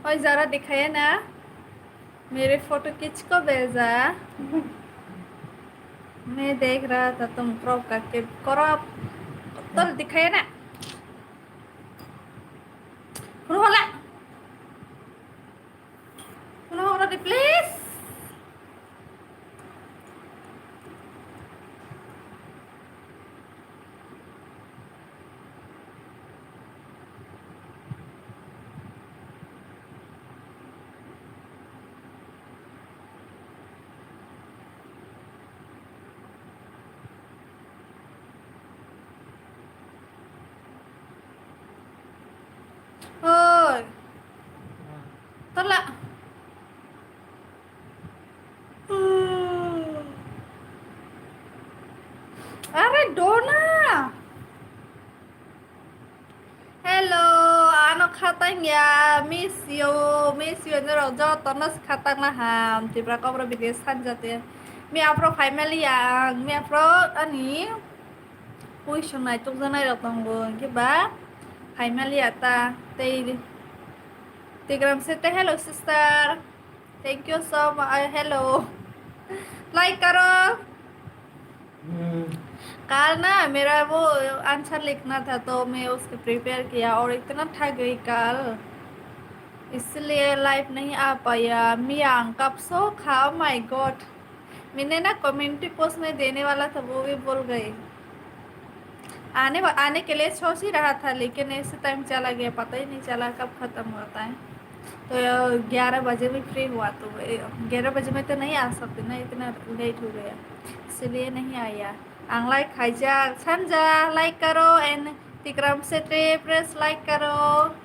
और ज़रा दिखाइए ना, मेरे फोटो किसको भेजा? मैं देख रहा था तुम क्रॉप करके क्रॉप, तो दिखाइए ना। सुनो होला, सुनो होला प्लीज। ओए तो ला, अरे डोना, hello, ano khatang ya, miss you nó rồi do tao nó khatang là hàm thì bà con rồi bị san ra tiền, mi afro family à, mi afro anh ý, ui sau này tung ra này là toàn buồn cái bá, family à ta, thì Telegram से hello sister, thank you so much, hello, like करो। कल ना मेरा वो answer लिखना था तो मैं उसको प्रिपेयर किया और इतना थक गई कल, इसलिए लाइव नहीं आ पाया। मियांग कब सो खाओ, माय गॉड, मैंने ना कम्युनिटी पोस्ट में देने वाला था वो भी भूल गई। आने के लिए सोच ही रहा था लेकिन ऐसे टाइम चला गया, पता ही नहीं चला कब ख़त्म होता है। तो 11 बजे में फ्री हुआ तो 11 बजे में तो नहीं आ सकती ना, इतना लेट हो गया इसलिए नहीं आया। आं लाइक खाइजा सानजा लाइक करो एंड तिक्रम से प्रेस लाइक करो।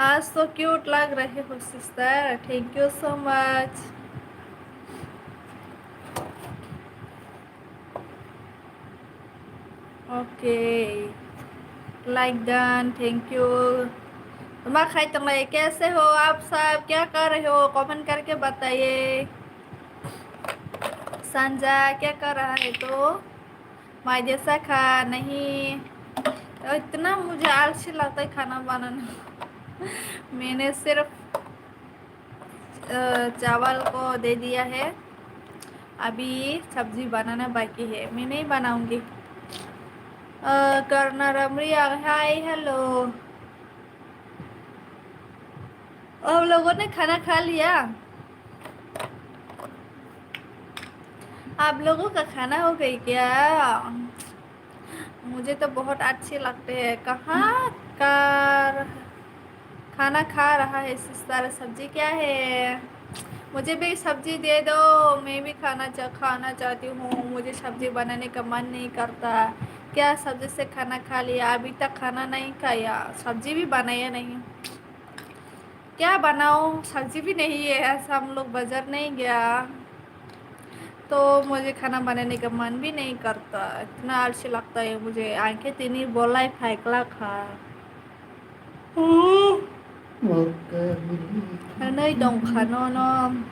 आज तो क्यूट लग रहे हो sister, thank you so much. Okay, like done, thank you. तुम्हारा खाई तुम कैसे हो आप सब, क्या कर रहे हो, कमेंट करके बताइए। संजा क्या कर रहा है तो माय जैसा खा नहीं, इतना मुझे आलसी लगता है खाना बनाना। मैंने सिर्फ चावल को दे दिया है, अभी सब्जी बनाना बाकी है, मैं नहीं बनाऊंगी। करना रमरिया हाय हेलो, आप लोगों ने खाना खा लिया? आप लोगों का खाना हो गई क्या? मुझे तो बहुत अच्छे लगते हैं। कहाँ का खाना खा रहा है सिस्टर, सब्जी क्या है? मुझे भी सब्जी दे दो, मैं भी खाना चाहती हूँ, मुझे सब्जी बनाने का मन नहीं करता। क्या सब्जी से खाना खा लिया, अभी तक खाना नहीं खाया, सब्जी भी बनाया नहीं, क्या बनाऊँ, सब्जी भी नहीं है, ऐसा हम लोग बाजार नहीं गया तो मुझे खाना बनाने का मन भी नहीं करता, इतना आलसी लगता है मुझे। आंखें तीनी बोला फाइकला खा नहीं दो खानो न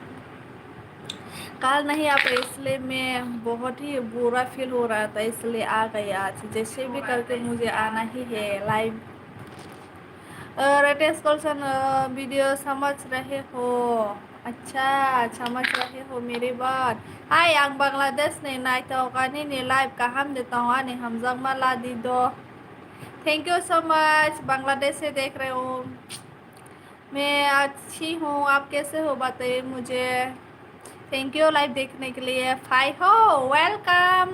कल नहीं आ पाए, इसलिए मैं बहुत ही बुरा फील हो रहा था, इसलिए आ गई आज, जैसे भी करके मुझे आना ही है लाइव। रेटेस कॉल्सन वीडियो समझ रहे हो? अच्छा समझ रहे हो मेरी बात। हाय आं बांग्लादेश ने नाई तो कानी ने लाइव का हम देता हूँ ने हम जगमा ला दी दो, thank you so much, Bangladesh से देख रहे हो। मैं अच्छी हूँ, आप कैसे हो बताइए मुझे, थैंक यू लाइव देखने के लिए। फाई हो वेलकम।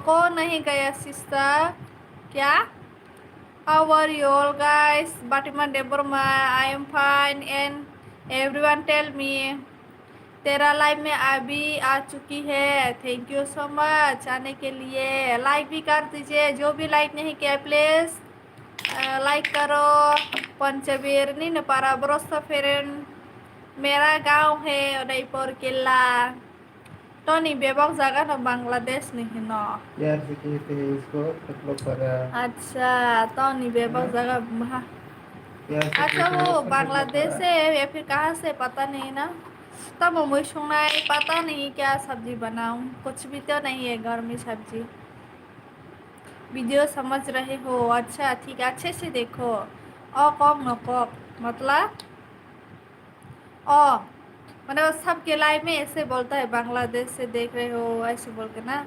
कौन नहीं गया सिस्टर क्या? How are you all guys? Batiman Deborma, I am fine and everyone tell me तेरा लाइव में अभी आ चुकी है, थैंक यू सो मच आने के लिए। लाइक भी कर दीजिए, जो भी लाइक नहीं किया प्लीज़ लाइक करो। पंचबीरनी न पारा बरोसा फेरन मेरा गांव है उदयपुर किला, तो नहीं बेबक जगह न बांग्लादेश नहीं न यार से कहते हैं इसको मतलब पर अच्छा तो नहीं बेबक जगह ऐसे अच्छा कैसे वो रोज का टेबल बांग्लादेश पड़ा से या फिर कहाँ से पता नहीं ना। तब मैं सुना है पता नहीं क्या सब्जी बनाऊं, कुछ भी तो नहीं है घर में सब्जी। वीडियो समझ रहे हो? अच्छा ठीक है, अच्छे से देखो। कॉक न कॉक मतलब ओ मतलब सबके लाइफ में ऐसे बोलता है, बांग्लादेश से देख रहे हो ऐसे बोल के ना।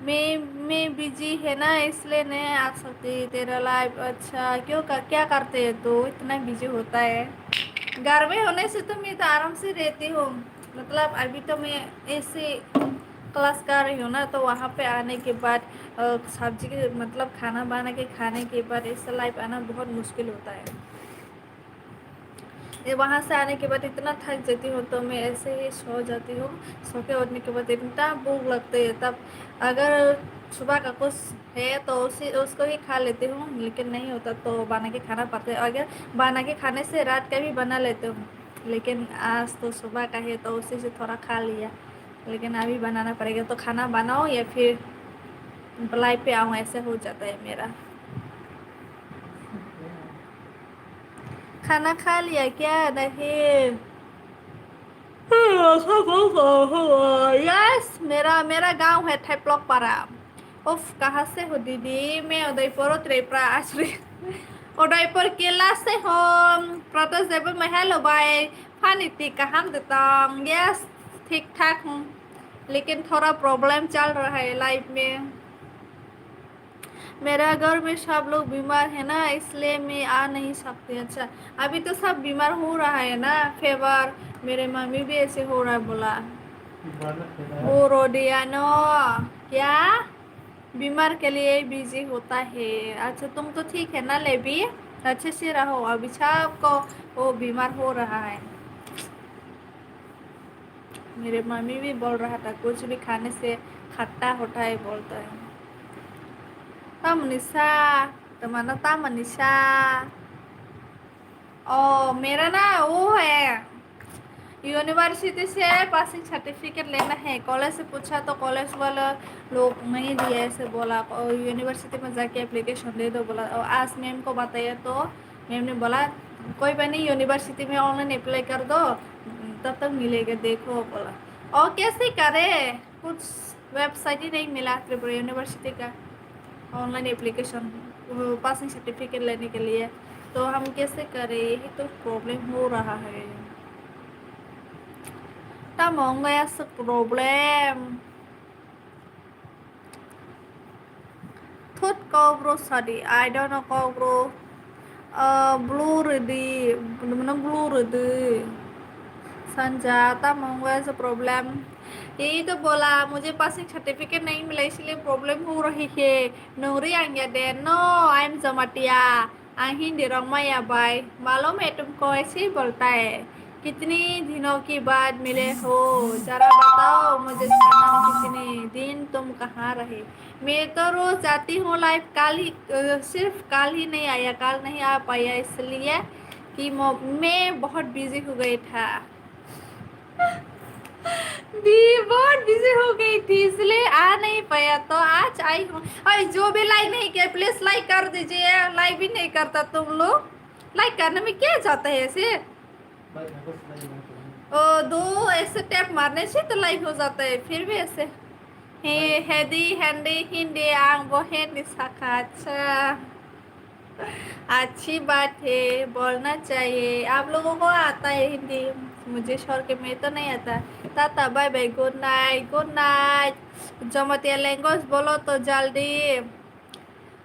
मैं बिजी है ना इसलिए नहीं आ सकती तेरा लाइव। अच्छा क्यों क्या करते है तो इतना बिजी होता है? घर में होने से तो मैं तो आराम से रहती हूँ। मतलब अभी तो मैं ऐसे क्लास कर रही हूँ ना, तो वहाँ पे आने के बाद सब्जी के मतलब खाना बना के खाने के बाद ऐसा लाइफ आना बहुत मुश्किल होता है। ये वहाँ से आने के बाद इतना थक जाती हूँ तो मैं ऐसे ही सो जाती हूँ। सो के उठने के बाद इतना भूख लगती है, तब अगर सुबह का कुछ है तो उसी उसको ही खा लेती हूँ, लेकिन नहीं होता तो बना के खाना पड़ता है। अगर बना के खाने से रात का भी बना लेती हूँ, लेकिन आज तो सुबह का है तो उसी से थोड़ा खा लिया। लेकिन अभी बनाना पड़ेगा, तो खाना बनाओ या फिर लाइव पे आऊँ, ऐसे हो जाता है मेरा। खाना खा लिया क्या? नहीं। यस, मेरा मेरा गांव है थेपलकपारा। उफ, कहाँ से हो दीदी? मैं उदयपुर त्रिपुरा आश्री। उदयपुर किला से हो। प्रतोष देव में हेलो बाय। फानिति कहाँ देता? यस, ठीक ठाक हूँ, लेकिन थोड़ा प्रॉब्लम चल रहा है लाइफ में। मेरा घर में सब लोग बीमार है ना, इसलिए मैं आ नहीं सकती। अच्छा, अभी तो सब बीमार हो रहा है ना, फीवर। मेरे मम्मी भी ऐसे हो रहा है बोला। वो रोडियानो क्या बीमार के लिए बिजी होता है? अच्छा तुम तो ठीक है ना लेबी? अच्छे से रहो, अभी सबको वो बीमार हो रहा है। मेरे मम्मी भी बोल रहा था कुछ भी खाने से खट्टा होता है बोलता है। तमनिशा, तमन्ना तमनिशा। ओ मेरा ना वो है, यूनिवर्सिटी से पासिंग सर्टिफिकेट लेना है। कॉलेज से पूछा तो कॉलेज वाला लोग नहीं दिए, ऐसे बोला। और यूनिवर्सिटी में जाके एप्लीकेशन दे दो बोला। और आज मैम को बताया तो मैम ने बोला कोई बात नहीं, यूनिवर्सिटी में ऑनलाइन अप्लाई कर दो, तब तक मिलेगा देखो बोला। और कैसे करे, कुछ वेबसाइट ही नहीं मिला त्रिपुरा यूनिवर्सिटी का ऑनलाइन एप्लीकेशन पासिंग सर्टिफिकेट लेने के लिए। तो हम कैसे करें, यही तो प्रॉब्लम हो रहा है। Estamos esse problema. Thut câu bro study. I don't know câu bro. Blue rồi đi. Nó blue rồi đi. संजाता मंगवा से प्रॉब्लम। यही तो बोला, मुझे पासिंग सर्टिफिकेट नहीं मिला इसलिए प्रॉब्लम हो रही है। नूरी आंगे दे नो, आई एम जमाटिया। हिंदी रंगमाया बाय। मालूम है तुमको ऐसे ही बोलता है। कितनी दिनों की बाद मिले हो, जरा बताओ मुझे सनम, कितने दिन तुम कहाँ रहे? मैं तो रोज जाती हूँ लाइव। कल ही सिर्फ कल ही नहीं आया, कल नहीं आ पाया इसलिए कि मैं बहुत बिजी हो गई था। दी बहुत बिजी हो गई थी इसलिए आ नहीं पाया, तो आज आई हूँ। और जो भी लाइक नहीं किया प्लीज लाइक कर दीजिए। लाइक भी नहीं करता तुम लोग, लाइक करने में क्या जाता है ऐसे? दो ऐसे टैप मारने से तो लाइक हो जाता है, फिर भी ऐसे हे हेदी हैंडी हिंदी आंग वो है शाखा। अच्छा, अच्छी बात है, बोलना चाहिए। आप लोगों को आता है हिंदी, मुझे छोड़ के मैं तो नहीं आता। टाटा bye bye, good night good night. Jamatia language बोलो तो जल्दी।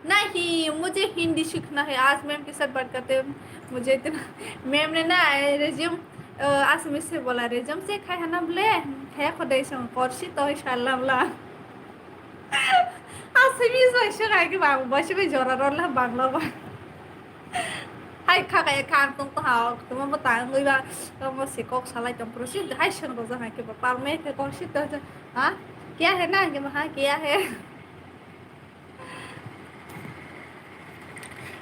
नहीं, मुझे हिंदी सीखना है। आज मैम के साथ बात करते हैं, मुझे इतना मैम ने ना रेज्यूम आसमी से बोला, रेज्यूम से खाए है ना बोले है खुद से करसी तो इंशाल्लाह बोला। आसमी से खाए के बाबू बस में जोरा रोला बांग्ला बा। hai kakak kan tung to hao tuma mo tang ngui ba mo si kok salai trong prosi hai शन को जहाँ के पापा में के कौन सी तो हाँ क्या है ना कि हाँ क्या है।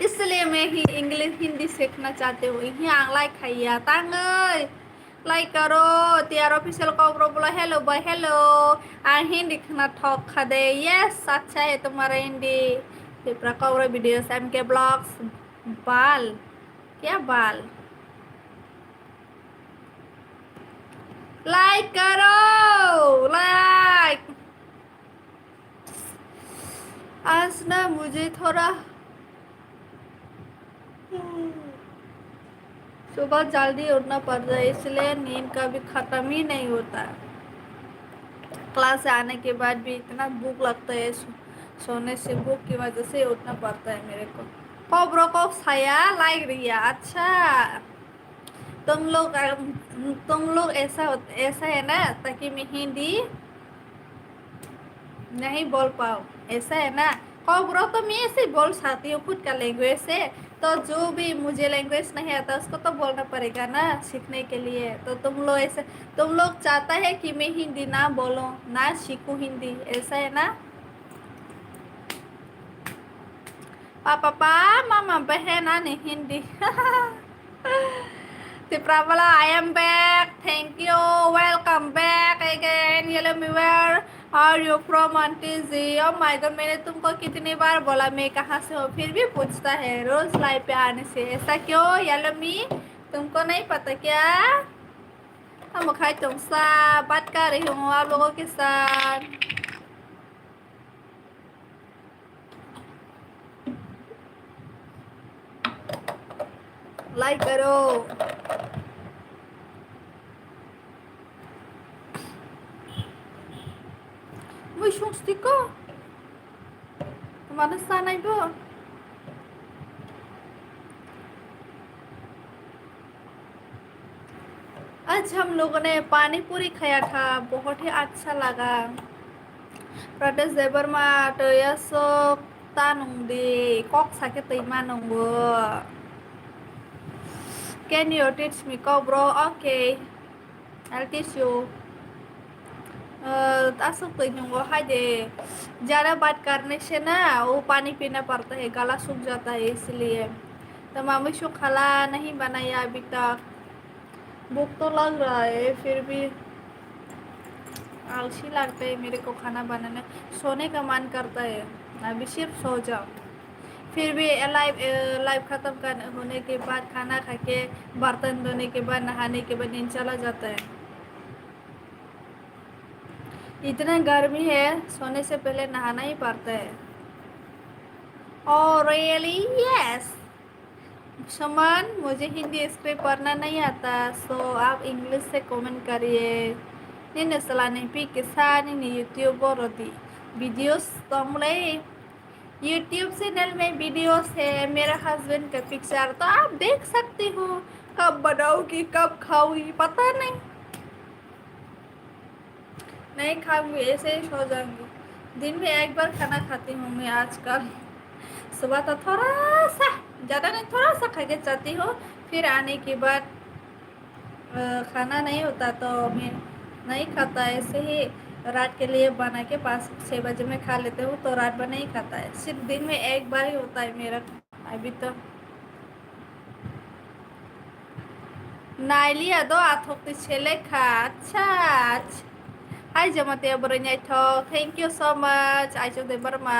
इसलिए मैं ही इंग्लिश हिंदी सीखना चाहती हूँ। यहाँ लाइक खाइया तांग लाइक करो। त्यार ऑफिशियल को बोला हेलो बाय हेलो। हिंदी खाना ठोक खा दे। यस, अच्छा है तुम्हारा हिंदी। त्रिपुरा कौरा वीडियोस एम के ब्लॉग्स बाल क्या बाल? लाइक करो, लाइक। आज ना मुझे थोड़ा सुबह जल्दी उठना पड़ता है, इसलिए नींद कभी खत्म ही नहीं होता है। क्लास से आने के बाद भी इतना भूख लगता है, सोने से भूख की वजह से उठना पड़ता है मेरे को। कब्रों को साया लाइक रिया, अच्छा। तुम लोग ऐसा है ना, ताकि मैं हिंदी नहीं बोल पाओ, ऐसा है ना। कब्रों तो मैं ऐसे बोल सकती हूँ खुद का लैंग्वेज से। तो जो भी मुझे लैंग्वेज नहीं आता उसको तो बोलना पड़ेगा ना सीखने के लिए। तो तुम लोग चाहता है कि मैं हिंदी ना बोलूँ, ना सीखूं हिंदी, ऐसा है ना। पापा मामा बहन आने Hindi. Tipravala, I am back. Thank you. Welcome back again. Yellow me, where are you from, Auntie ji? Oh my God, मैंने तुमको कितनी बार बोला मैं कहाँ से हूँ, फिर भी पूछता है रोज लाइव पे आने से, ऐसा क्यों? येलो मी, तुमको नहीं पता क्या? हम खाई तुमसा बात कर रही हूँ आप लोगों के साथ। लाइक करो। Mushung stiko, mana sana ibu? आज हम लोगों ने पानी पूरी खाया था, बहुत ही अच्छा लगा। प्रदेश देबरमा तो यह सब tanungdi kok sakit ima nunggu. Can you teach me kok bro? Okay, I'll teach you. असुक तो नंगो हाय दे, ज़्यादा बात करने से ना वो पानी पीना पड़ता है, गला सूख जाता है इसलिए। तो मामी शो खाला नहीं बनाया अभी तक, भूख तो लग रहा है फिर भी आलसी लगता है मेरे को खाना बनाने। सोने का मन करता है, अभी सिर्फ सो जाओ। फिर भी लाइव ख़त्म कर होने के बाद खाना खा के बर्तन धोने के बाद नहाने के बाद नींद चला जाता है। इतना गर्मी है, सोने से पहले नहाना ही पड़ता है। Oh really? यस। सुमन, मुझे हिंदी स्क्रिप्ट पढ़ना नहीं आता, सो आप इंग्लिश से कमेंट करिए। Ini selain pikisan ini YouTube रोती वीडियोस तो हमले यूट्यूब चैनल में वीडियोस है, मेरा हस्बैंड का पिक्चर तो आप देख सकते हो। कब बनाऊंगी कब खाऊंगी पता नहीं, नहीं खाऊंगी ऐसे ही सो जाऊंगी। दिन में एक बार खाना खाती हूँ मैं आजकल। सुबह तो थोड़ा सा, ज़्यादा नहीं, थोड़ा सा खा के जाती हूँ, फिर आने के बाद खाना नहीं होता तो मैं नहीं खाता, ऐसे ही रात के लिए बना के 5-6 बजे में खा लेते हूँ, तो रात भर नहीं खाता है, सिर्फ दिन में एक बार ही होता है मेरा अभी तो। नाइली दो आथोक्ति छेले खा, अच्छा। हाय जमाते बरन्याय थो, थैंक यू सो मच आई दे बरमा,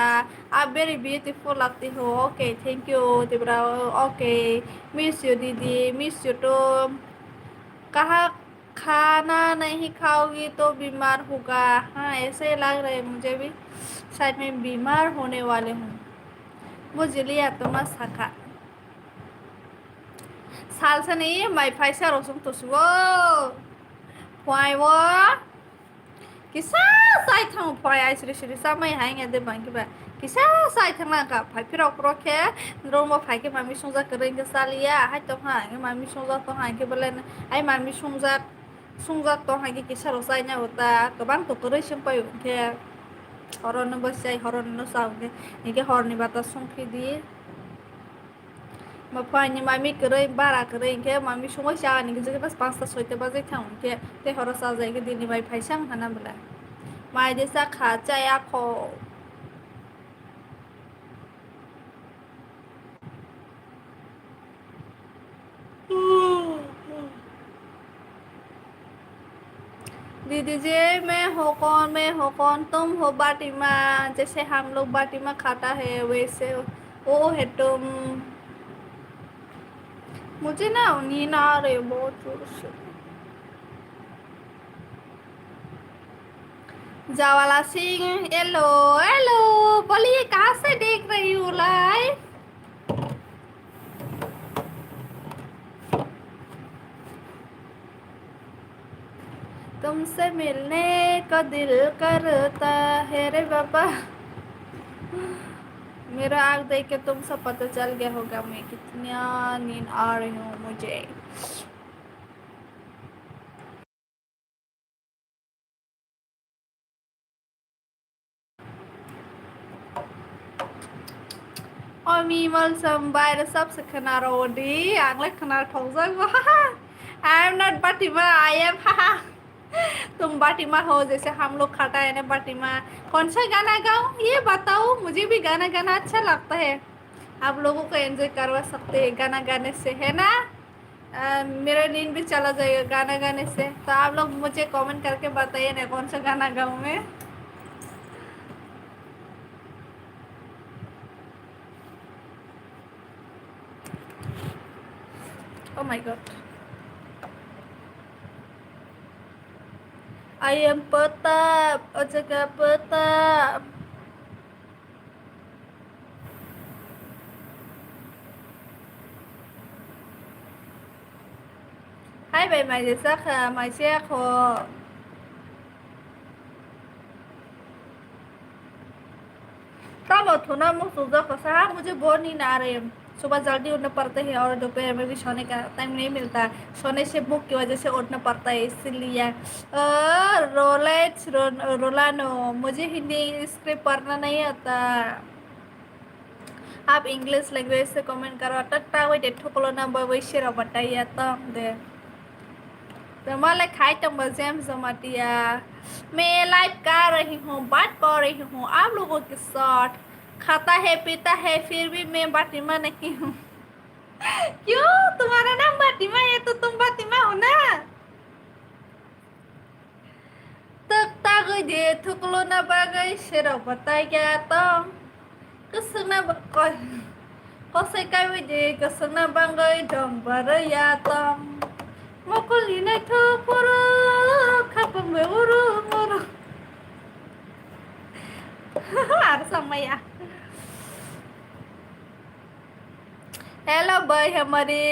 आप वेरी ब्यूटीफुल लगती हो। ओके थैंक यू देबरा। ओके, मिस यू दीदी, मिस यू टू। कहा खाना नहीं खाओगी तो बीमार होगा? हाँ ऐसे लग रहा है मुझे भी, शायद मैं बीमार होने वाले हूँ। मुझे लिया तो मत सका साल से नहीं मैं पैसा रोसुम तो सुओ फुआई वो किसा साई थांग फुआई आई श्री श्री सा मैं हाइंगे दे बांकी बा किसा साई थांग ना का फाइ फिर ऑक्रो के रोमो फाइ के मामी सुंजा करेंगे सालिया हाय तो हाँ मामी सुंजा तो हाँ के बोले आई मामी सुंजा तो हाँ के किसा रोसाई ना होता कबांग तो करे सिंपाई के हरन बसाई हरन साउंगे इनके हरनी बाता सुंखी दिए Mapanya mami kere bara kere inke mami sungo sha ni ke bas 5-6 बजे थाउं के ते हर सा जाय के दिनी बाय फाइसां हाना बला माय देसा खाचा या खो दीदी जी मैं हो कौन तुम हो बाटीमा, जैसे हम लोग बाटीमा खाता है वैसे वो है तुम। मुझे ना नींद आ रही है बहुत जोर से। जवाला सिंह, हेलो हेलो, बोलिए कहाँ से देख रही हूँ लाइव? तुमसे मिलने का दिल करता है रे बाबा। मेरा आग देख के तुम सब पता चल गया होगा मैं कितना नींद आ रही हूँ मुझे। Omimalsam by the subsequent Angle Canal I am not Batima, I am haha। तुम बाटिमा हो जैसे हम लोग खटा है ना बाटिमा। कौन सा गाना गाऊं ये बताओ, मुझे भी गाना गाना अच्छा लगता है। आप लोगों को एंजॉय करवा सकते हैं गाना गाने से, है ना? मेरा नींद भी चला जाएगा गाना गाने से। तो आप लोग मुझे कमेंट करके बताइए ना कौन सा गाना गाऊं मैं। Oh my god, I am Pertap, Ojaka Pertap। Hai bài mày thì sắc mày sẽ khổ। तब थोड़ा मुझ सुबह फंसा, मुझे बहुत नींद आ रही है। सुबह जल्दी उठना पड़ता है और दोपहर में भी सोने का टाइम नहीं मिलता। सोने से भूख की वजह से उठना पड़ता है इसलिए। रोलानो, मुझे हिंदी स्क्रिप्ट पढ़ना नहीं आता। आप इंग्लिश लैंग्वेज से कमेंट करो। टट्टा वही डेढ़ किलो ना वैसे रह बताइए तब दे। तो मलाई खाई तो मजे में जमातिया। मैं लाइव कर रही हूँ, बात कर रही हूँ आप लोगों के साथ। खाता है पीता है फिर भी मैं बातिमा नहीं हूँ। क्यों? तुम्हारा नाम बातिमा है तो तुम बातिमा हो ना? तक तागै दे थुकलो ना बागै सेराव बताइया तम। कसना कसै कावै दे कसना बांगै दम बारैया तम। मकलिनाय थुफुरु खापं बेउरु मुरु। Samaya। Hello bơi हमारी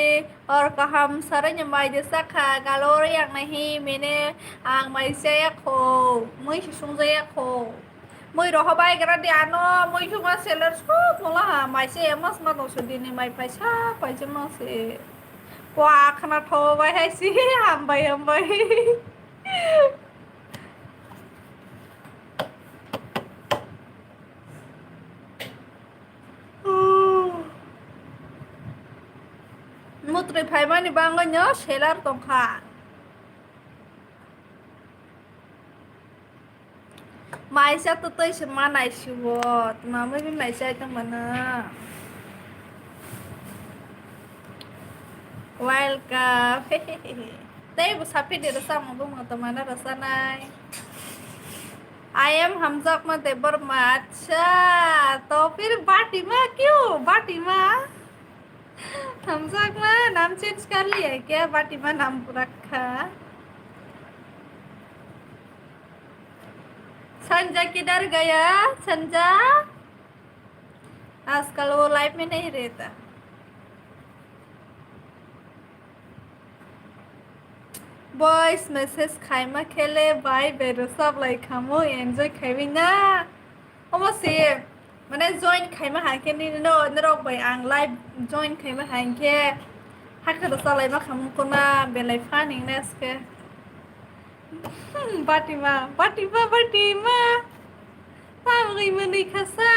और हम सारे nyamai जैसा खा galore yang नहीं मैंने ang mai saya ko muy sung saya ko muy roho bai grande ano muy cuma seller scoop malah mai saya mas mas no sedini mai paisa paisa mas wah kena tho bai hai si hambai mutri phai mani bang nhớ seller tong kha mai sa tu tôi sẽ mang này siêu mà mới biết mày sai cho mình à. Welcome। Đây bữa sapi dia rasa mau bung atau mana rasa nai? I am Hamzah में तेबर में अच्छा तो फिर बाटिमा क्यों? बाटिमा हमजा में नाम change कर लिया है क्या? बाटिमा नाम रखा। संजा किधर गया? संजा आजकल वो लाइफ में नहीं रहता। Boys message खाइमा खेले बाय बेरो सब लाइक खामो एंजॉय खाइबी ना अबसे माने जॉइन खाइमा हाके नि नो नरक बाय आं लाइव जॉइन खाइमा हाके हाखर सालाय मा खामो कोना बेलाय फानिं नेसके बाटिमा बाटिमा बाटिमा पागै मनै खासा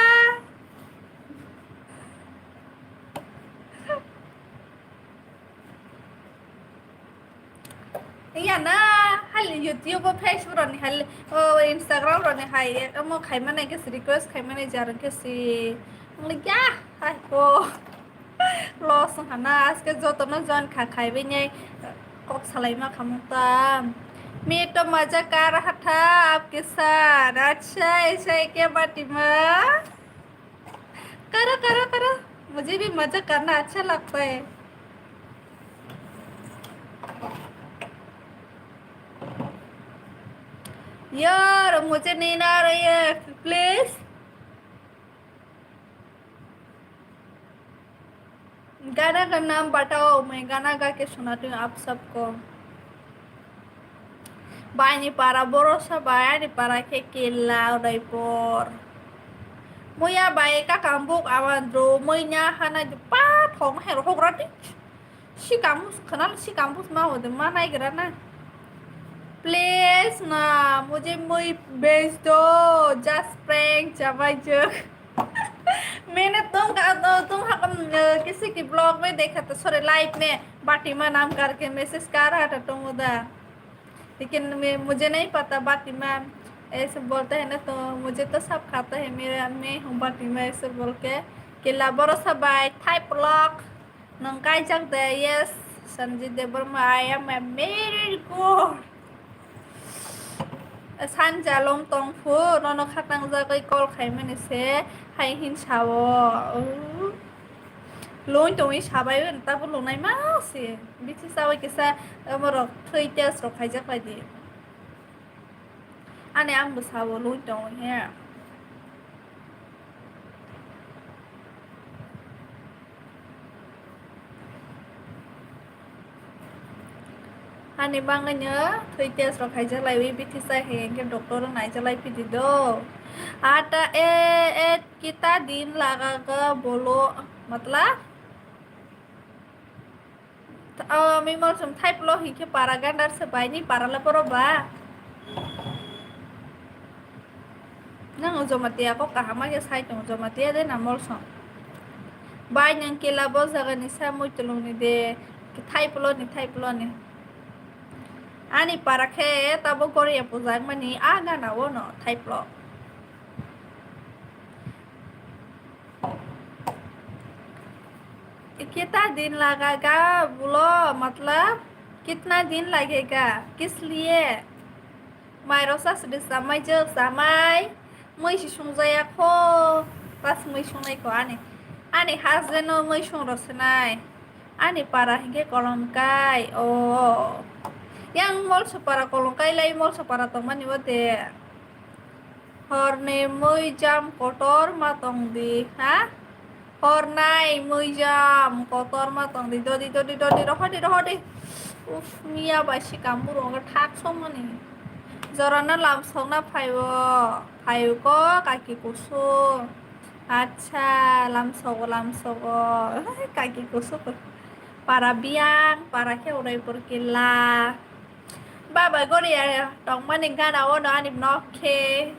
iya na hal YouTube Facebook roni hal Instagram roni hai kamu khai mana ke request khai mana jaran ke si ngali ya hai ko loss hana aske joto na jan khai be nyai kok salai ma kamu ta मैं तो मजा कर रहा था आपके साथ। अच्छा ऐसा है क्या बाटिमा? करो करो करो, मुझे भी मजा करना अच्छा लगता है। यार मुझे नींद आ रही है, प्लीज गाना का नाम बताओ, मैं गाना गा के सुनाती हूँ आप सबको। Bani para borosa baya ni para kekila uday por. Muya bay ka kambuk awan dro muya hana pa thong hero hograti. Si kamus kenal si kampus mau de mana igrana. Please ना मुझे मुई भेज दो, just prank चबाई जग। मैंने तुम किसी की blog में देखा था, सॉरी लाइव में बाटीमा नाम करके मैसेज कर रहा था तुम उधर, लेकिन मुझे नहीं पता बाटी मैम ऐसे बोलते हैं ना, तो मुझे तो सब खाता है, मेरा मैं हूँ बाटी में ऐसे बोल के कि लाबरो सबाई थाई ब्लॉग नंकाई जग दे yes Sanjeet Debbarma I am a very good 산자롱 똥푸 너너 카땅자의 꼴 खाइमेन से हाय हिन सावो लोन तोई साबाय ताबो लोनाय मासे बिथि साबाय केसा अमरो थै टेस्ट रो खाइजा खाइदि आने आंबो सावो लोन तोई हे आने बांगान्यो थै टेस्ट रो खाइजा लाय बिथि सा हे के डॉक्टर नाइजा लाय पिदि दो आता ए किता दिन लगा का बोलो मतलब मी मौसम टाइप लो ही के पारा गंडर से बाइनी पारा ला परो बा नंग जमातिया को कहामा के साइट नंग जमातिया दे ना मौसम बाइ नंग केला बो जगह निसा मुइतलुंग नि दे कि टाइप लो नि आनी पारा के तबो कोरिया पुजांग मनी आगा ना वो नो टाइप लो कितना दिन लगेगा बोलो मतलब कितना दिन लगेगा किस लिए माइरोसा सुदे सामाय जो सामाय मैसी संजाया खो पास मै संनाय को आने हाजेनो मै संरसनाय आने पारा हिंगे कलमकाय ओ yang mol separa kolongkai lai mol separa teman iwa de horne muy jam kotor matong di ha hornai muy jam kotor matong di dodi rohodi uf mia bashi kamu ronga thak somani jorana lam songna phayo ko kaki kusu acha lam sogo kaki kusu para biang para ke urai porkila Baba gori ya tong maning kana ono anim no ke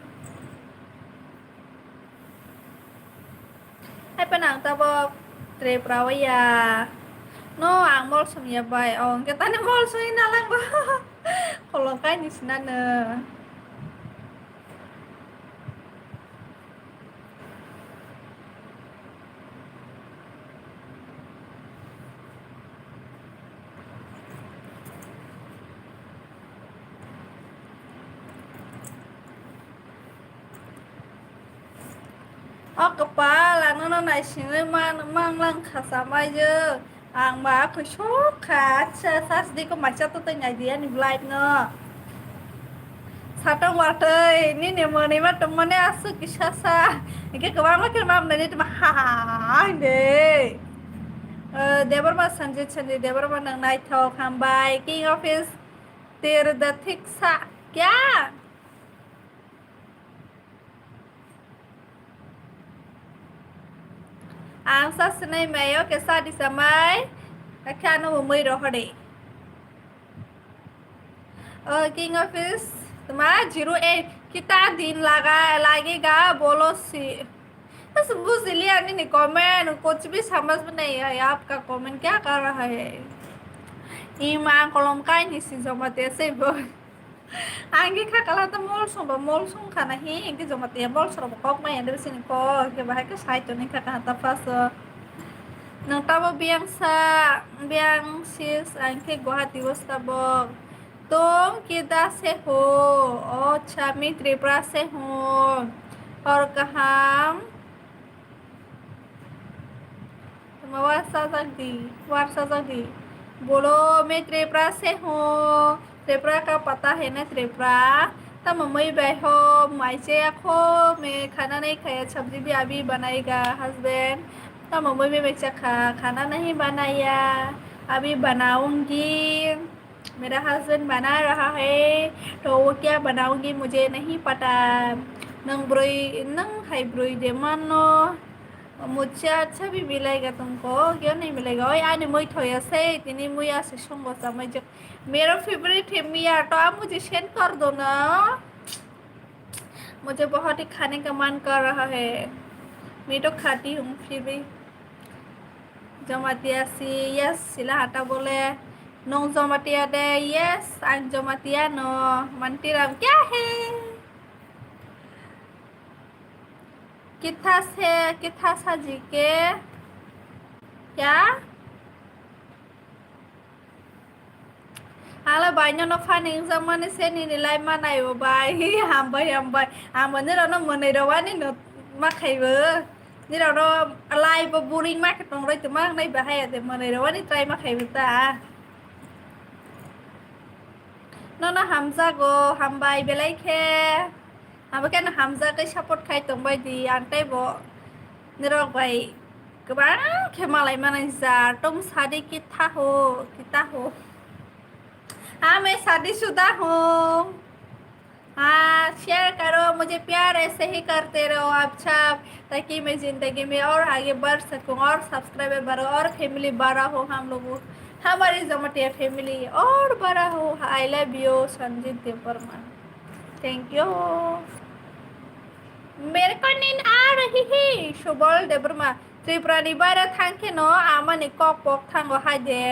hai penang tabo tre prawaya no ang mol sumya bai ong kita ni mol sui nalang ba kalau kai ni sinana kepala nono nai sini mang lang kasama aja ang ba aku shoka sas di ko maca tuh tanya dia nih live no satang watai ini nih mah temennya asu kisah ini kemana dari itu mah deh देवर मा संजीत देवर मा नंग नाइ थौ खामबाय king office तेर the thick सा क्या ang sa sinay mayo ke sa di samay kakano umay rohade king office tuma 08 kita din लगेगा बोलो सी बस बुझ लिया नहीं कमेंट कुछ भी समझ में नहीं है आपका कमेंट क्या कर रहा है इमान कलम काय निसी जमाते से बोल आंगी खा कला तो मोल सुम खाना ही इनके जमाते मोल सर बकक में अंदर से निको के बाहर के साइड तो नहीं खा कहा पास नंटाबो बियांग सिस आंके गुवाहाटी वस्ताबो तुम किधर से हो अच्छा मैं त्रिपुरा से हूँ और कहाँ वारसा जगदी बोलो मैं त्रिपुरा से हूँ त्रिपुरा का पता है ना त्रिपुरा तब मम्मी बैठो माइसे आखो मैं खाना नहीं खाया सब्जी भी अभी बनाएगा हस्बैंड। तब मम्मी भी मैं खाना नहीं बनाया अभी बनाऊंगी। मेरा हस्बैंड बना रहा है तो वो क्या बनाऊंगी मुझे नहीं पता। नंग ब्रोई नंग हाई ब्रोई दे मानो मुझसे अच्छा भी मिलेगा तुमको क्यों नहीं मिलेगा। ओए आने मुई थोया से इतनी मुई से संगो समझ मेरा फेवरेट है मिया तो आप मुझे सेंड कर दो ना। मुझे बहुत ही खाने का मन कर रहा है। मैं तो खाती हूँ फिर भी जमातिया सी यस सिला हटा बोले नो जमातिया दे यस आन जमातिया नो मंतीराम क्या है किथा से किथा साजी के क्या हाला बायनो न फानी जमाने से नी लाइ मानाय बाय हामबाय हामबाय आमने र न मनै रवानी न माखायबो निराव लाइ ब बोरिं माखे तंग्रै त मा नै बाहाय दे मनै रवानी ट्राई माखायबो ता न न हामजागो हामबाय बेलायखे हाबो केन हामजागै सापर्ट खाय तंबाय दि आंताय ब निराव बाय गोबां खेमालाय मानाय जा तुम शादी किता हो हाँ मैं शादीशुदा हूँ। हाँ शेयर करो मुझे प्यार ऐसे ही करते रहो आप सब ताकि मैं ज़िंदगी में और आगे बढ़ सकूँ और सब्सक्राइबर बढ़ो और फैमिली बड़ा हो हम लोगों हमारी जमटिया फैमिली और बड़ा हो। I love you Sanjeet Debbarma thank you. मेरे को नींद आ रही है सुबल देवबर्मा त्रिपुरानी बारा थांखे न आमानि कक पक थांगो हाय दे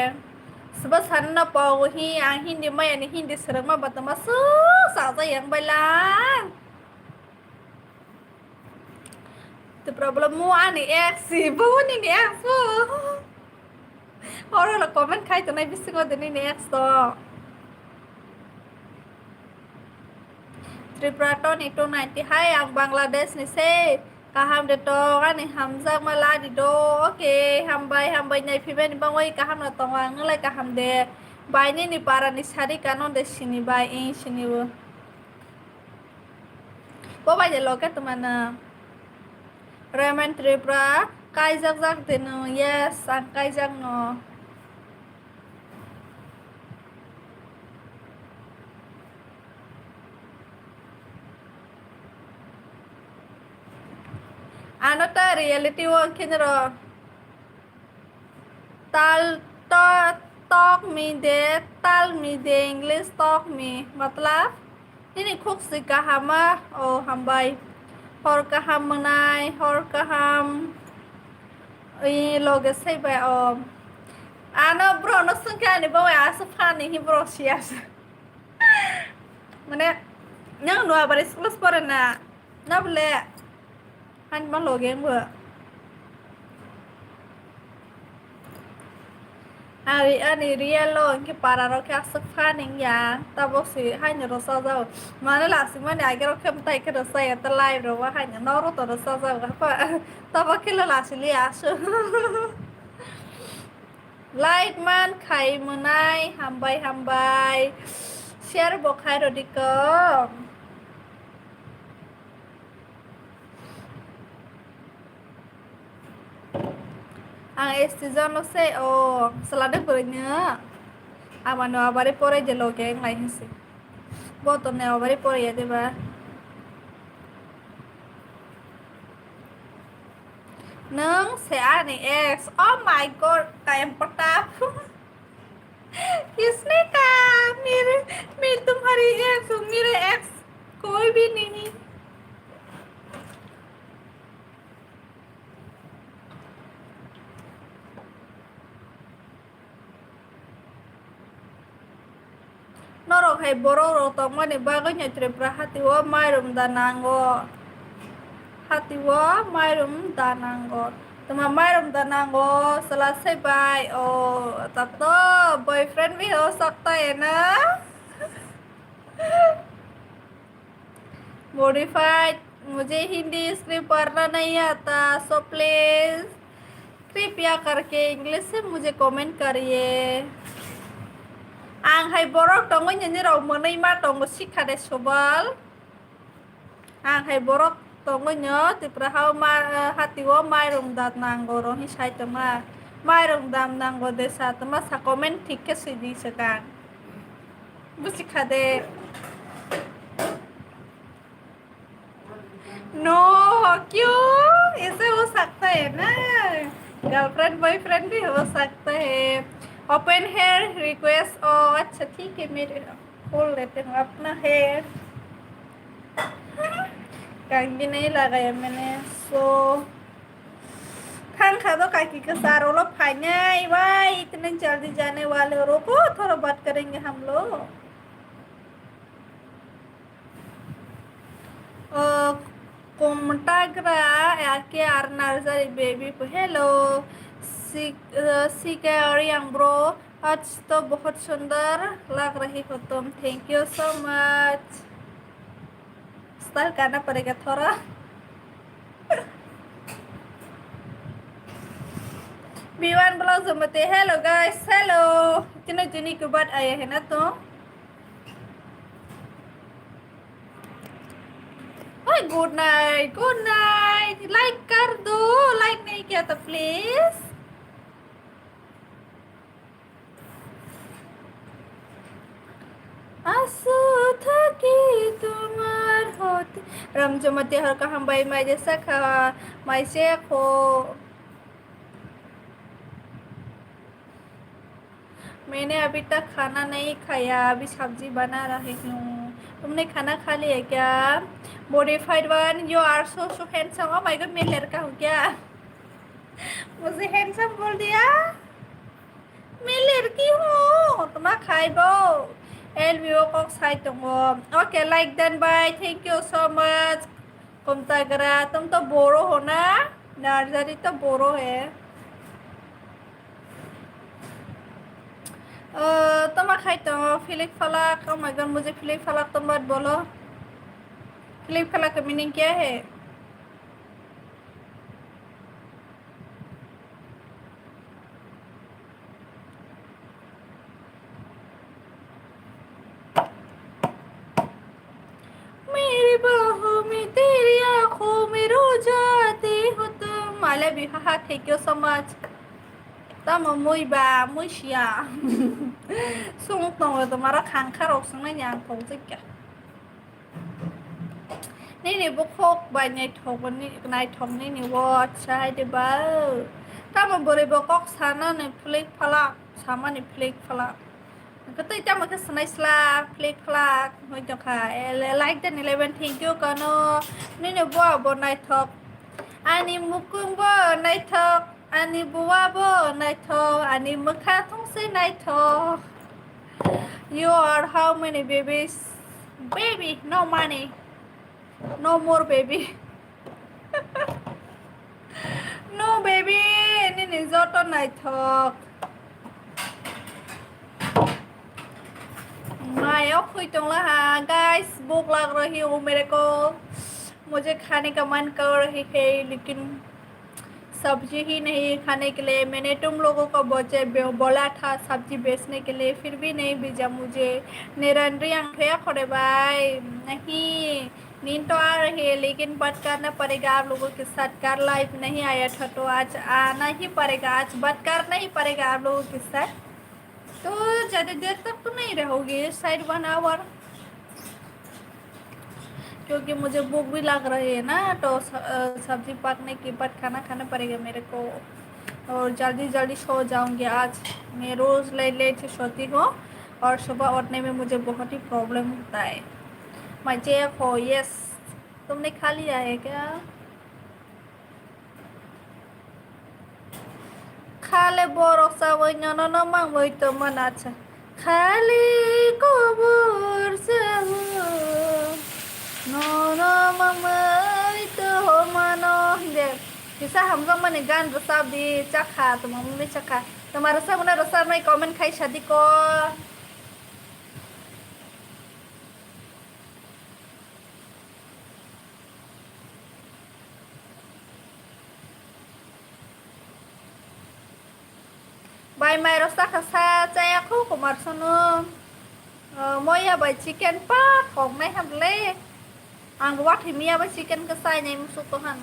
sebab sana pau hi ang hindi mai ani hindi serang ma batama su sa sa yang bailang tu problem mu ani ex si bu ni ni ex bu ora la comment khai to nai bisingo de ni ex to Tripura to ni to 90 hai ang Bangladesh ni se kaham de to ani hamza mala di do okay hambai nai phibe ni bangoi kaham na tongwang nglai kaham de bai ni para ni sari kanon de sini bai in sini bo bai de loket mana Ramen Tripura kaijak jak deno yes ang kaijak no ano ta reality wo kinro tal to talk me de tal me de English talk me मतलब ini khúc gì cả hàm á ồ hàm bay hor cả hàm này hor cả hàm loge say bay ano bro nó xưng cái này bao à sắp phan này hi bro sias mana yang nuah baris plus na na boleh han bang loge mbak ani real lo ke para ro ke sak phan ning ya ta bo si han ro sa za mana la si mana age ro kem tai ke ro sa ya ta live ro wa han no ro to ro sa za pa ta ba ke la si li asu like man khai munai hambai share bo khai ro diko ang estijan lo se selada bernya amano abare pore je lo ke ngai hisi boto ne abare pore ya deba nang se ani ex oh my god kayak pertap किसने कहा मेरे तुम्हारी x मेरे x कोई भी नहीं Norok hai bororo to mane bago nya tripra hati wo mairum danango tuma mairum danango selesai bye tato boyfriend भी हो सकता है ना मॉडिफाइड मुझे हिंदी स्क्रिप्ट पढ़ना नहीं आता सो प्लीज कृपया करके इंग्लिश से मुझे कमेंट करिए आंहाय borok tongo ni rok monai ma tongo sikha de sobal आंहाय borok tongo nyo tipra hau ma hatiwo mairung dat nango ro hi sai tama mairung dam nango de sa tama sa comment ठीक के सीधी सकान बुसिखा they know क्यों ऐसे हो सकता है ना girlfriend boyfriend भी हो सकता है ओपन हेयर रिक्वेस्ट ओ अच्छा ठीक है मेरे खोल लेते हैं अपना हेयर कंघी नहीं लगाया मैंने सो खान खा दो काकी के सारों लोग खाएंगे भाई इतने जल्दी जाने वाले हो रुको थोड़ा बात करेंगे हम लोग कोमटाग्रा याके आर नर्सरी बेबी हेलो सिकेरियंग ब्रो आज तो बहुत सुंदर लग रही हो तुम thank you so much style करना पड़ेगा थोड़ा B1 ब्लॉग जमते हेलो गाइस हेलो इतने दिनों के बाद आए हैं ना तो गुड नाइट लाइक कर दो लाइक नहीं किया तो प्लीज आंसू था कि तुम्हार होते रमजमते हर का हम भाई मैं जैसा खा मैं से खो मैंने अभी तक खाना नहीं खाया अभी सब्जी बना रही हूँ तुमने खाना खा लिया क्या modified one you are so handsome oh my god मैं लड़का हूँ क्या मुझे हैंडसम बोल दिया मैं लड़की हूँ तुम खाइबो एल वीओ को साइ तुमो okay like then bye thank you so much कोमताग्रा तुम तो बोरो हो ना नर्सरी तो बोरो है तुम खाई तो Philip Falak O my God मुझे फिलिप फलाक तुम मत बोलो फिलिप फलाक का मीनिंग क्या है मेरी बाहों में तेरी आंखों में रो जाते हो तुम I love you haha thank you so much तम मुई बा मुई शिया सुंग तो तुम्हारा खांखा रोक संग नहीं आंखों से क्याนี่บุกโคกใบในทองวันนี้นายทองนี่วอดใช่เดี๋ยวบ้าถ้ามันบริบกอกสานะในพลิกพลักสามันในพลิกพลักก็ต้องจำมันก็สไนส์ลาพลิกพลักหัวจังค่ะไลค์เดน11 thank you กันเนาะนี่บัวบนนายทองอันนี้มุกุงบัวนายทองอันนี้บัวบัวนายทองอันนี้มุขะทองเส้นนายทอง you are how many babies baby no money no more baby no babyนี่จอดตอนไหนทอกमैं खुई तुम हाँ गाइस भूख लग रही हूँ मेरे को मुझे खाने का मन कर रही है लेकिन सब्जी ही नहीं खाने के लिए मैंने तुम लोगों को बोला था सब्जी बेचने के लिए फिर भी नहीं भेजा मुझे निरंतरी आंखें खोले भाई नहीं नींद तो आ रही है लेकिन बात करना पड़ेगा आप लोगों के साथ कर लाइव नहीं आया था तो आज आना ही पड़ेगा आज बात करना ही पड़ेगा आप लोगों के साथ तो ज़्यादा देर तक तो नहीं रहोगे शायद 1 आवर क्योंकि मुझे भूख भी लग रही है ना तो सब्जी पकने के बाद खाना खाना पड़ेगा मेरे को और जल्दी जल्दी सो जाऊंगी आज मैं रोज़ लेट से सोती हूँ और सुबह उठने में मुझे बहुत ही प्रॉब्लम होता है मजे हो यस तुमने खा लिया है क्या खाले बोरो सावै न मांगै तो मन अच्छा खाली कोबर से no mamãe तो mano deh bisa hamza mane gan resab di cakha to mamne cakha तुम्हारा सब ना रसा में कमेंट खाई शादी को bye mai rasa kasa chay aku kumar sunu moya bay chicken pa kong nay ham le ang buat himia bay chicken kasay nyay musuk tuhan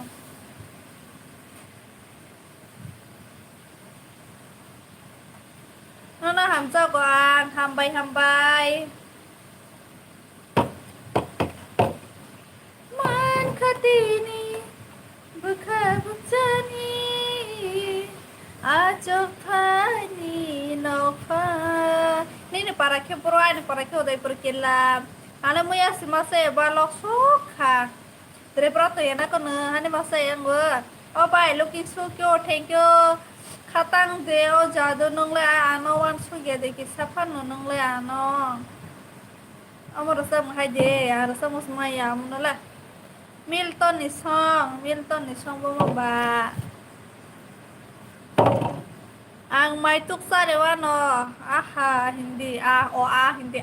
nó ham sao của anh ham bay man katini bukha bukjani ajok thani nofa ini para ke pura ini para ke udah perkilam ane muya si masa balok sokha dari prato ya nak kena ane masa yang gue oh bye looking so cute thank you khatang deo jadu nong le ano wan suge de ki sapan nong le ano amor rasa mahai de ya rasa mus maya munola Milton ni song bo ba ang may tuksa de wano aha hindi hindi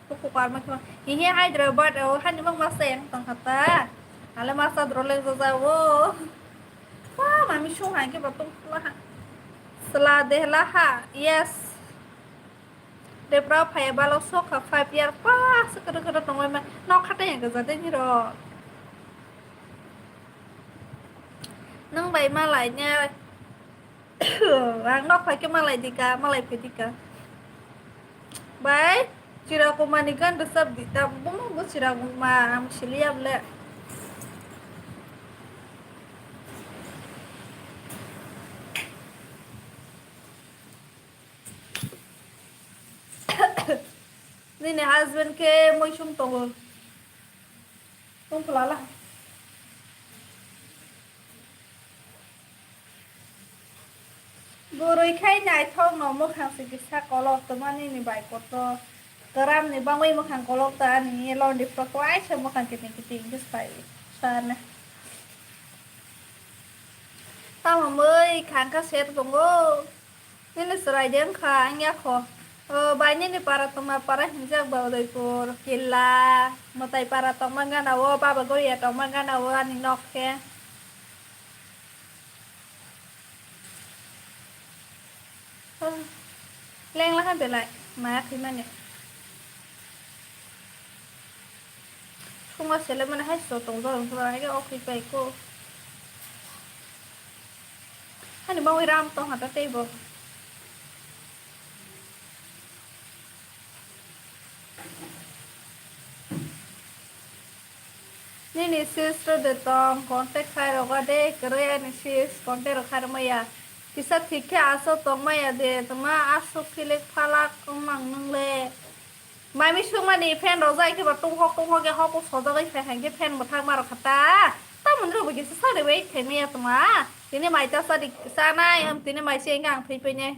tukukar macam hihi Hyderabad oh hani bang masa yang tong kata ala masa droleng zawo wah mami shung hai ke batung lah selah deh lah yes de pra phai balok sok 5 year pa sekere tong mai nok khate yang ke zate ni ro nang bai ma lại nha ang nok phai ke ma lại dika ma lại pedika bai cira kumanikan resep di tabung bu cira kuma am silia ble ni husband ke moi sum tong pulala goroi khai nai thong no mo khang se kisa kolok to mani ni bai ko to keram ni bang wei mo khang kolok ta ni lon di pro ko ai se mo khang kiting kes pai sana ta mo mới khang ka set bongo ni le serai dem khang ya kho banyak ni para toma para hinjak Baudapur kila matai para toma ngana wo baba go ya toma ngana wo ani nokke leng lah kan belai mak gimana không có sẽ lên mình hay số tổng rồi cái ok vậy cô hay là bao gram tông hạt table Nini sister de tong contact khai roga de kare ani sis contact roga maya kisa thike aso tong maya de tama aso philek phalak mang nang le mai mi sung mani fan ro jai ke ba tung hok ke hok ko soda gai fa hang ke fan mo thang mar khata ta mun ro bagi sa de wei the me tama tini mai ta sa di sa nai am tini mai se ngang phi pe ne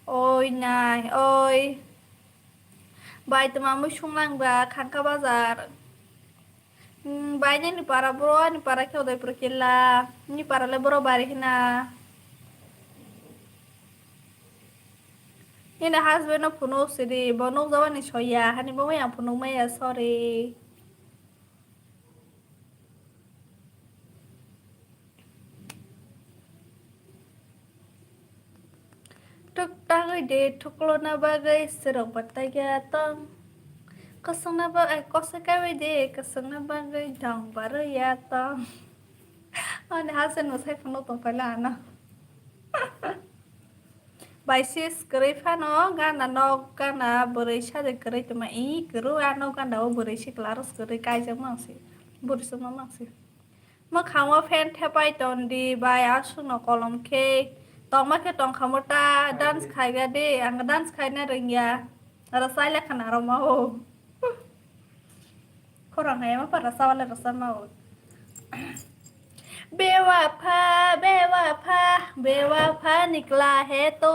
oi nai oi bai tama mu sung lang ba khang ka bazar banyak ni para bro ni para kau dari perkila ni para lebro barihna ni na husband na puno siri bono zawan ni soya hani bawa yang puno maya sorry tuk tangai de tuklo na bagai serong patai ya tong kosong na ba kosong kawe de kosong na bagai dong baru ya tong oh ni husband mo sai puno tong pala na bài sis kere fano gana no gana berisha de kere tuma I keru ano gana o berishi klaros kere kai jama si berishi mama si ma khawa fan thapai ton di bai asu no kolom ke tong ma ke tong khamota dance khai ga de ang dance khai na ringya rasai la khana ro ma ho korang hai ma par rasa wala rasa ma ho बेवफा निकला है तो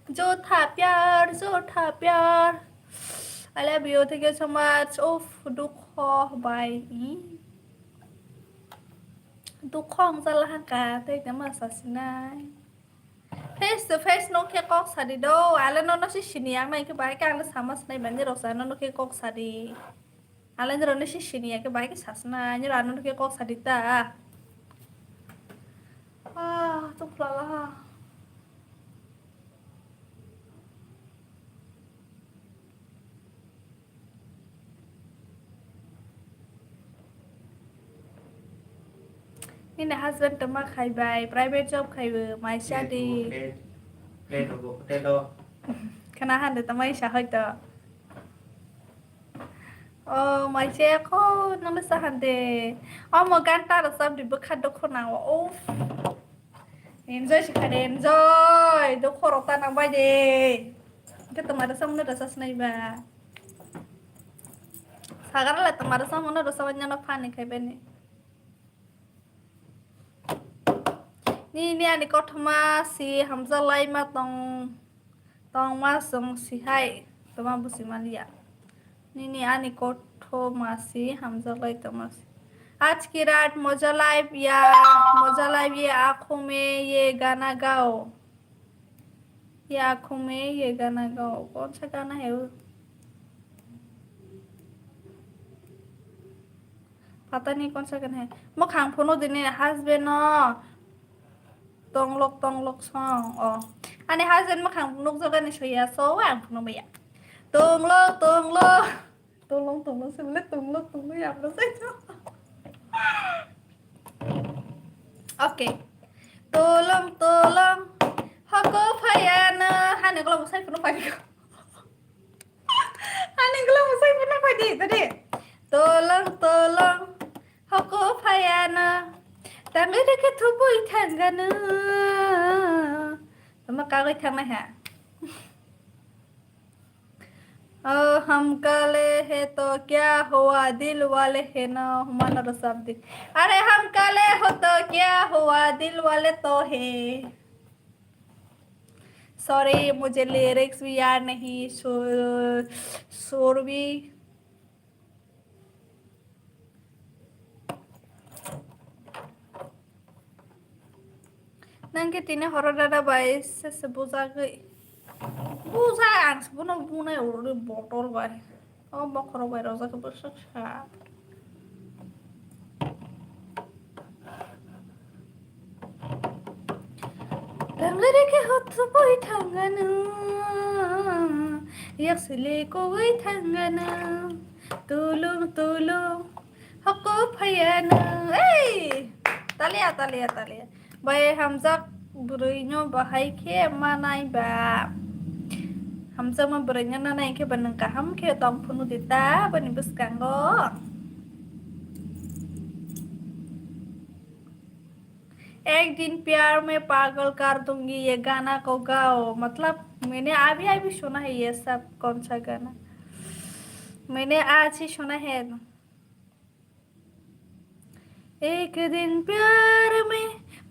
जो था प्यार I love you thank you so much of दुख by दुख salah ka te nama sasinai face to face no ke kok sadi do ala no si siniang nai ke bai ka ala sama snai banje rosa no ke kok sadi ala no si sinia ke bai ke sasna ni rano ke kok sadi ta tuk lala นี่นะ husband ตมาขายใบ private job ขายเบอร์ไม่ใช่ดี potato ขณะหันเดตไม่ใช่ให้ต่อไม่ใช่ก็นั่งเล่นสหันเดมอกันตาเราสับดิบขัดดุคนน่ะว่าโอ้ enjoy สิค่ะ enjoy ดุคนเราตานังไปเดก็ตมาเราสัมนุษย์เราสัสนัยบ้าsekarang lah temaru sama mana dosa banyak nak panik kayak begini. Ni ani kau thama si Hamzah lai ma tong ma song si hai toma busi malia. Ni ani kau thama si Hamzah lai toma si. आज की रात मौजा live ये आँखों में ये गाना गाओ ये आँखों में ये गाना गाओ कौन सा गाना है वो पता नहीं कौन सा गाना है मैं खांग फोनो दिने husband tong lok song anh ấy husband mà khang nục cho cái này sửa số vàng nó bây giờ tong lok xem lấy tong lok làm nó sẽ ok tolong họ có phải hai người có làm một sai nó phải đi hai người có làm một sai nó phải đi tới đi tolong họ có phảiแต่ไม่ได้แค่ทุบอีกทางกันนะแล้วมาก้าวอีกทางไหนฮะहम काले है तो क्या हुआ दिल वाले है ना हमारा रसाब अरे हम काले हो तो क्या हुआ दिल वाले तो है सॉरी मुझे लिरिक्स भी याद नहीं सुर भी Nangke tine hororada bai se buza ang buna uri botol bai bokoro bai roza ke bersak Tanglere ke hotu boy thangana yaksile ko boy thangana tulung hako phayana talia Bayi Hamzah berinya bahai ke mana iba Hamzah mah berinya nana ke beneng kaham ke tong punu dita bani bus kanggo एक दिन प्यार में पागल कर दूंगी ये गाना को गाओ मतलब मैंने अभी सुना है ये सब कौन सा गाना मैंने आज ही सुना है एक दिन प्यार में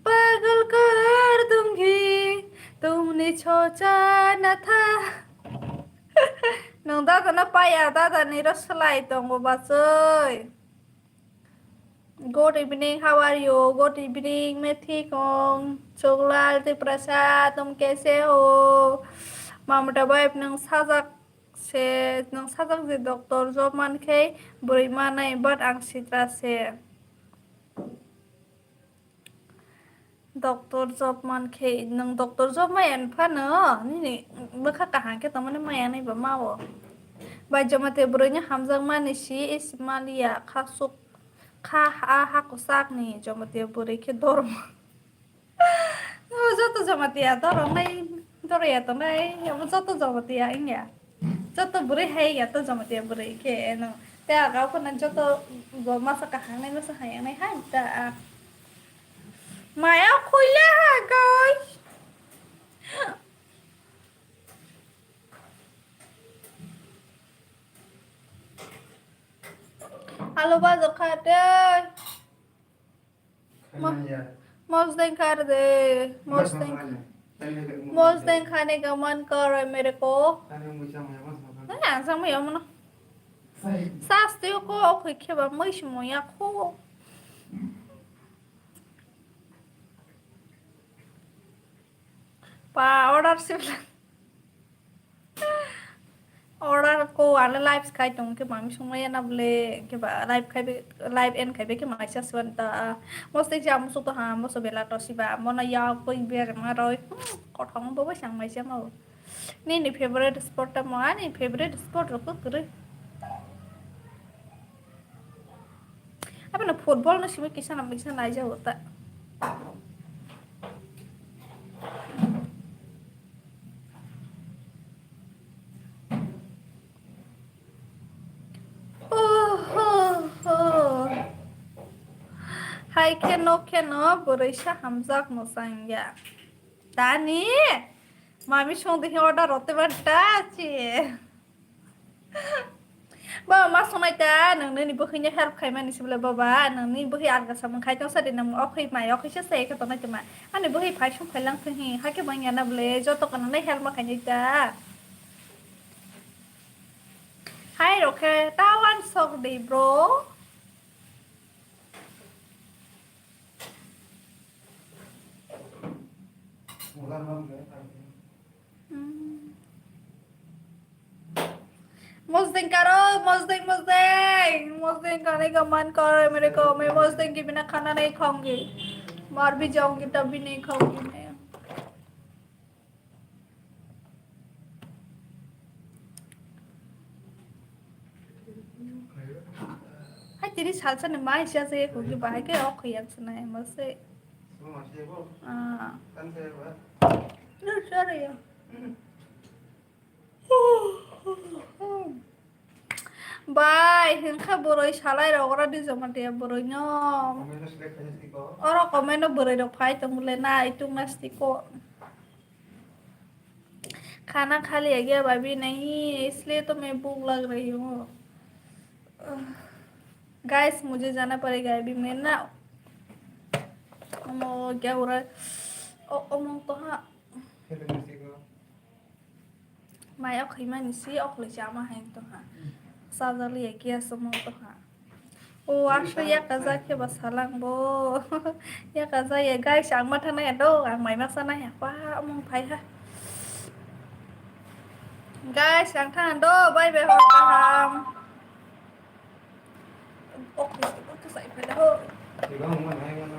पागल कर दूंगी तुमने सोचा न था नों दादा ना पाया दादा नहीं रसलाई तंगो बासोय Good evening, how are you? Good evening, मैं ठीक हूँ चोगलाल ते प्रसाद तुम कैसे हो मामटा बाइब नों साजक से डॉक्टर जॉब मान के बुरी माना इबाद आंग सित्रा से डॉक्टर जॉब मान के नों डॉक्टर जॉब मायन फानो नि बखा कहाँ के तमने माया नहीं बमावो बाजमते बुरीnya Hamzah manisi ismalia khasuk aku sak nih jamatia buri ke dorong jatuh jamatia dorong nih dorong ya tuh nih ya jatuh jamatia ini ya jatuh buri hai ya tuh jamatia buri ke no te agak pun jatuh gua masa kahang nih masa hayang nih hai ta maya kuliah guys Halo Bazo Kader मौज कर दे मौज खाने का मन कर रहा है मेरे को नहीं समझ मना सास्ते को ओके खेबा मैश मोया को पा ऑर्डर से order ko ala live sky tong ke mami sumaya na ble ke ba live end kai be ke mai sa swanta most jam su to ha mo so bela to siba mona ya ko ber ma roi ko thong bo ba sang mai sa mo ni favorite spot ta mo ani favorite spot ro ko kre apa na football na siba kisa na bisa na ja hota खेनो बोरैसा हामजाक मोसांया दानि मामी संदे order होते बनता ची बाबा मा संनायता नोंनो नि बोहैनो help खायमानि Sibley बाबा नोंनि बोहै आलगासा मोनखायथों सदे नों अखै माय अखैसो से खतो नायतमा आने बोहै फाय सं फायलां फहि हाके बांया ना बले जतो कन नै हेल्प माखायनिता हाय रोके टावान सक दे ब्रो Mosdeng karo, Mosdeng खाने का मन कर रहा है मेरे को मैं Mosdeng के बिना खाना नहीं खाऊंगी मर भी जाऊंगी तब भी नहीं खाऊंगी मैं हाय तेरी सालसा ने माँ इसे से होगी बाहर के और कोई अंश नहीं मुझसे लो सॉरी यार बाय हिंखा बोरोय सालाय रगरा दी जमाते बोरोय नो और कमेनो बोरोय रो फाय तो मुले ना इतु मस्ती को खाना खा लिया गया भाभी नहीं इसलिए तो मैं भूख लग रही हूँ गाइस मुझे जाना पड़ेगा अभी मैं ना क्या हो रहा है ओ तो हाँ मैं खैमा निसी अखले जामा है तो हाँ साजा लिया गया समो तो हाँ ओ आशा या kaza ke basalang bo ya kaza ya guys ang mata na do ang mai masa na ya kwa mong phai ha guys ang than do bye bye ho ka ham ok to sai phải đâu